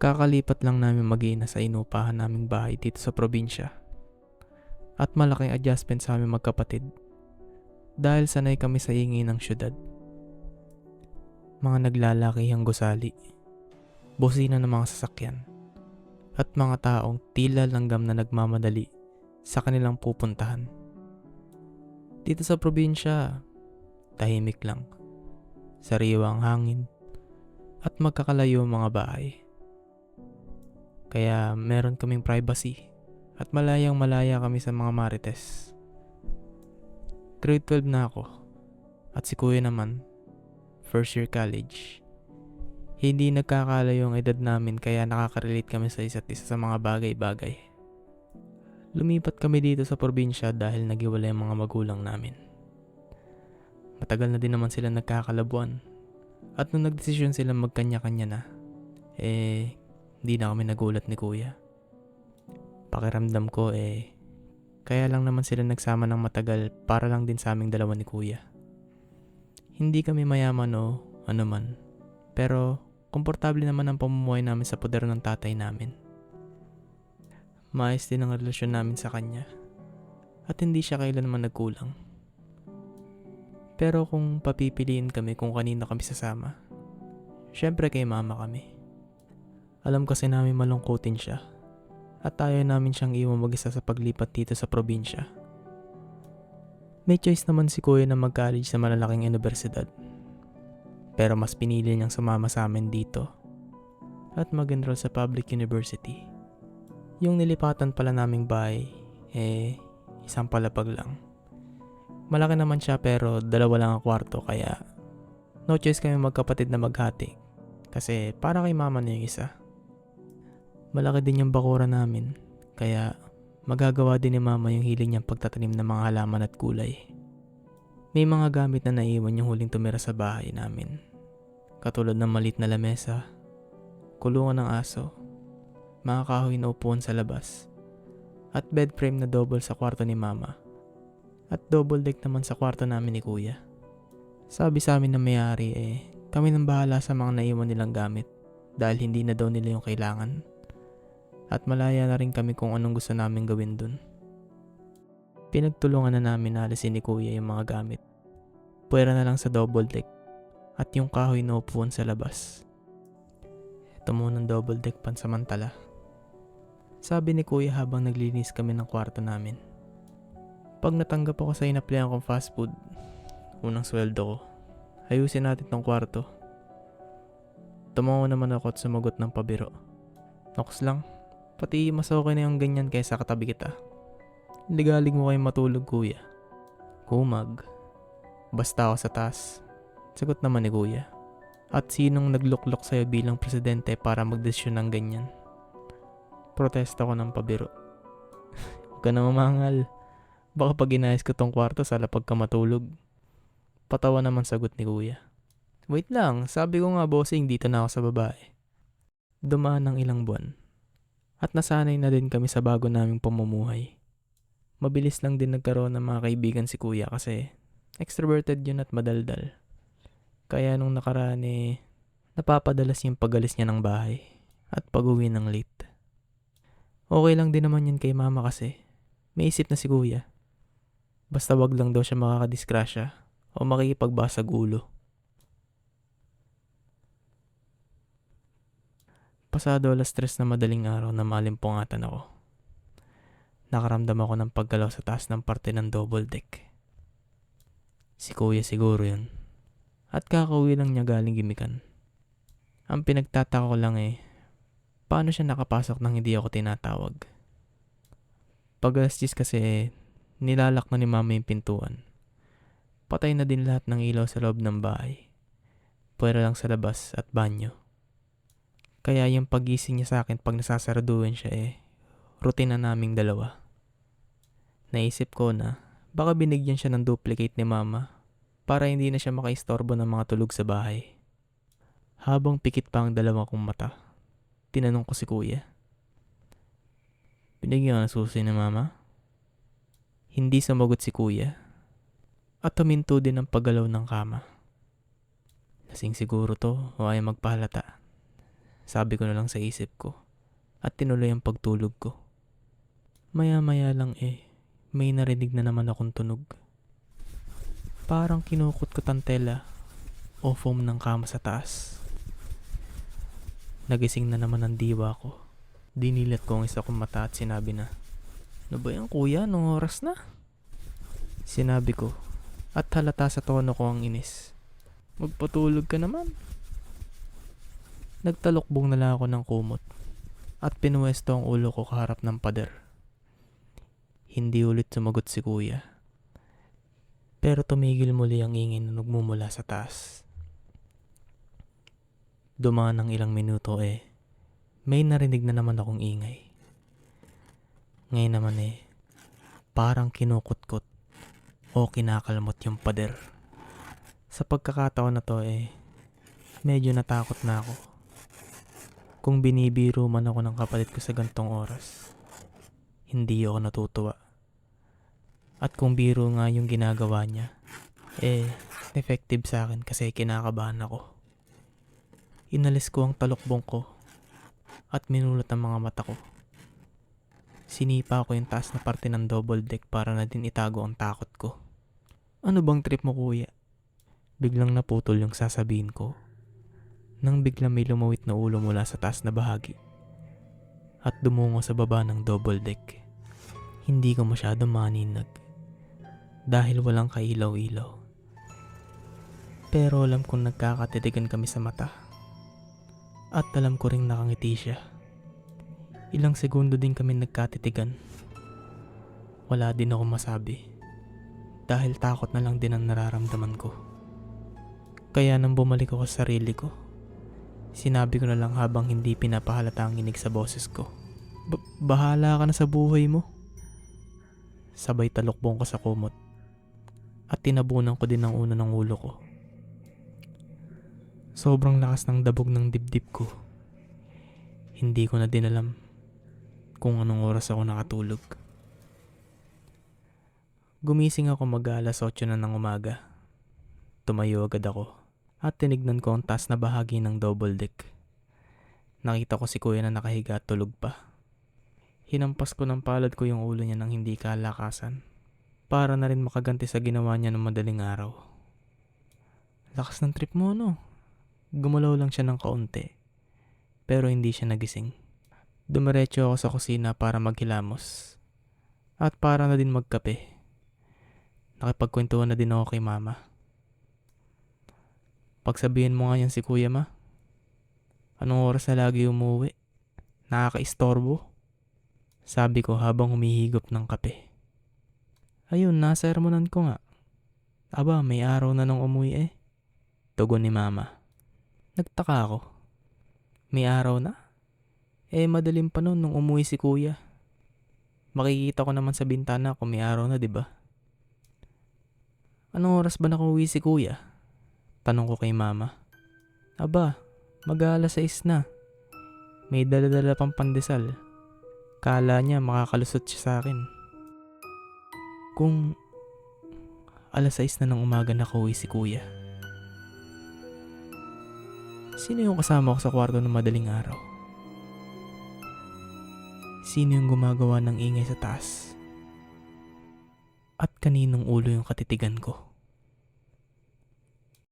Kakalipat lang namin mag-iina sa inupahan naming bahay dito sa probinsya. At malaking adjustment sa aming magkapatid dahil sanay kami sa ingay ng syudad. Mga naglalakihang gusali, bosina ng mga sasakyan, at mga taong tila langgam na nagmamadali sa kanilang pupuntahan. Dito sa probinsya, tahimik lang, sariwa ang hangin, at magkakalayo ang mga bahay. Kaya meron kaming privacy at malayang malaya kami sa mga marites. Grade 12 na ako at si kuya naman, first year college. Hindi nagkakalayo ang edad namin kaya nakaka-relate kami sa isa't isa sa mga bagay-bagay. Lumipat kami dito sa probinsya dahil naghiwalay ang mga magulang namin. Matagal na din naman sila nagkakalabuan at nung nagdesisyon sila magkanya-kanya na, hindi na kami nagulat ni kuya. Pakiramdam ko kaya lang naman sila nagsama ng matagal para lang din sa aming dalawa ni kuya. Hindi kami mayaman o ano man, pero komportable naman ang pamumuhay namin sa poder ng tatay namin. Maayos din ang relasyon namin sa kanya at hindi siya kailanman nagkulang. Pero kung papipiliin kami kung kanino kami sasama, syempre kay mama kami. Alam kasi namin malungkutin siya at ayaw namin siyang iwan mag-isa sa paglipat dito sa probinsya. May choice naman si kuya na mag-college sa malalaking universidad. Pero mas pinili niyang sumama sa amin dito at mag-enroll sa public university. Yung nilipatan pala naming bahay, isang palapag lang. Malaki naman siya pero dalawa lang ang kwarto kaya no choice kami magkapatid na maghati kasi para kay mama na yung isa. Malaki din yung bakura namin, kaya magagawa din ni mama yung hiling niyang pagtatanim ng mga halaman at gulay. May mga gamit na naiwan yung huling tumira sa bahay namin. Katulad ng maliit na lamesa, kulungan ng aso, mga kahoy na upuan sa labas, at bed frame na double sa kwarto ni mama, at double deck naman sa kwarto namin ni kuya. Sabi sa amin na may-ari kami nang bahala sa mga naiwan nilang gamit dahil hindi na daw nila yung kailangan. At malaya na rin kami kung anong gusto namin gawin dun. Pinagtulungan na namin na alisin ni kuya yung mga gamit. Puwera na lang sa double deck at yung kahoy na upuan sa labas. Ito munang double deck pansamantala. Sabi ni kuya habang naglinis kami ng kwarto namin. Pag natanggap ako sa inaplayan kong fast food, unang sweldo ko, ayusin natin tong kwarto. Tumango naman ako at sumagot ng pabiro. Noks lang. Pati mas okay na yung ganyan kaysa katabi kita. Ligalig mo kayong matulog kuya. Kumag. Basta ako sa taas. Sagot naman ni kuya. At sinong nagluklok sa'yo bilang presidente para magdesisyon ng ganyan? Protesta ko ng pabiro. Huwag ka na mamangal. Baka pag inayos ko tong kwarto sa lapag ka matulog. Patawa naman sagot ni kuya. Wait lang, sabi ko nga bossing dito na ako sa babae. Dumaan ng ilang buwan. At nasanay na din kami sa bago naming pamumuhay. Mabilis lang din nagkaroon ng mga kaibigan si kuya kasi extroverted yun at madaldal. Kaya nung nakaraan napapadalas yung pag-alis niya ng bahay at pag-uwi ng late. Okay lang din naman yun kay mama kasi may isip na si kuya. Basta wag lang daw siya makakadiskrasya o makikipagbasag ulo. Pasado 3:00 na madaling araw na malimpungatan ako. Nakaramdam ako ng paggalaw sa taas ng parte ng double deck. Si kuya siguro yun. At kakauwi lang niya galing gimikan. Ang pinagtataka ko lang paano siya nakapasok nang hindi ako tinatawag? Pag 10:00 kasi nilalak na ni mama yung pintuan. Patay na din lahat ng ilaw sa loob ng bahay. Puwera lang sa labas at banyo. Kaya yung pagising niya sa akin pag nasasaraduhan siya rutina naming dalawa. Naisip ko na baka binigyan siya ng duplicate ni mama para hindi na siya makaistorbo ng mga tulog sa bahay. Habang pikit pa ang dalawa kong mata, tinanong ko si kuya. Binigyan ka ng susi ni mama? Hindi sumagot si kuya at tuminto din ang paggalaw ng kama. Lasing siguro to o ayaw magpahalata. Sabi ko na lang sa isip ko at tinuloy ang pagtulog ko. Maya-maya lang may narinig na naman akong tunog. Parang kinukot-kot ang tela o foam ng kama sa taas. Nagising na naman ang diwa ko. Dinilat ko ang isa kong mata at sinabi na, "Ano ba yan kuya? Anong oras na?" Sinabi ko at halata sa tono ko ang inis. "Magpatulog ka naman." Nagtalokbong na lang ako ng kumot at pinuwesto ang ulo ko kaharap ng pader. Hindi ulit sumagot si kuya. Pero tumigil muli ang ingay na nagmumula sa taas. Dumaan ng ilang minuto may narinig na naman akong ingay. Ngayon naman parang kinukot-kot o kinakalmot yung pader. Sa pagkakataon na to medyo natakot na ako. Kung binibiro man ako ng kapatid ko sa gantong oras, hindi ako natutuwa. At kung biro nga yung ginagawa niya, effective sa akin kasi kinakabahan ako. Inalis ko ang talokbong ko at minulot ang mga mata ko. Sinipa ko yung taas na parte ng double deck para na din itago ang takot ko. "Ano bang trip mo kuya?" Biglang naputol yung sasabihin ko nang biglang may lumawit na ulo mula sa taas na bahagi at dumungo sa baba ng double deck. Hindi ko masyado maninag dahil walang kailaw-ilaw. Pero alam kong nagkakatitigan kami sa mata at alam ko ring nakangiti siya. Ilang segundo din kami nagkatitigan. Wala din ako masabi dahil takot na lang din ang nararamdaman ko. Kaya nang bumalik ako sa sarili ko, sinabi ko na lang habang hindi pinapahalata ang inig sa boses ko, Bahala ka na sa buhay mo." Sabay talokbong ko sa kumot at tinabunan ko din ang uno ng ulo ko. Sobrang lakas ng dabog ng dibdib ko. Hindi ko na din alam kung anong oras ako nakatulog. Gumising ako mag-alas 8 na ng umaga. Tumayo agad ako at tinignan ko ang taas na bahagi ng double deck. Nakita ko si kuya na nakahiga at tulog pa. Hinampas ko ng palad ko yung ulo niya nang hindi kalakasan para na rin makaganti sa ginawa niya ng madaling araw. "Lakas ng trip mo no?" Gumalaw lang siya ng kaunti pero hindi siya nagising. Dumiretso ako sa kusina para maghilamos at para na din magkape. Nakipagkwentuhan na din ako kay mama. "Pagsabihin mo nga yan si kuya ma. Anong oras na lagi umuwi? Nakakaistorbo," sabi ko habang humihigop ng kape. "Ayun, nasermonan ko nga." "Aba, may araw na nung umuwi tugon ni mama. Nagtaka ako. May araw na? Madalim pa nun nung umuwi si kuya. Makikita ko naman sa bintana kung may araw na, di ba?" "Anong oras ba nakauwi si kuya?" tanong ko kay mama. "Aba, mag-aalas 6 na. May dala-dala pang pandesal. Kala niya makakalusot siya sa akin." Kung alas 6 na ng umaga nakauwi si kuya, sino yung kasama ko sa kwarto ng madaling araw? Sino yung gumagawa ng ingay sa taas? At kaninong ulo yung katitigan ko?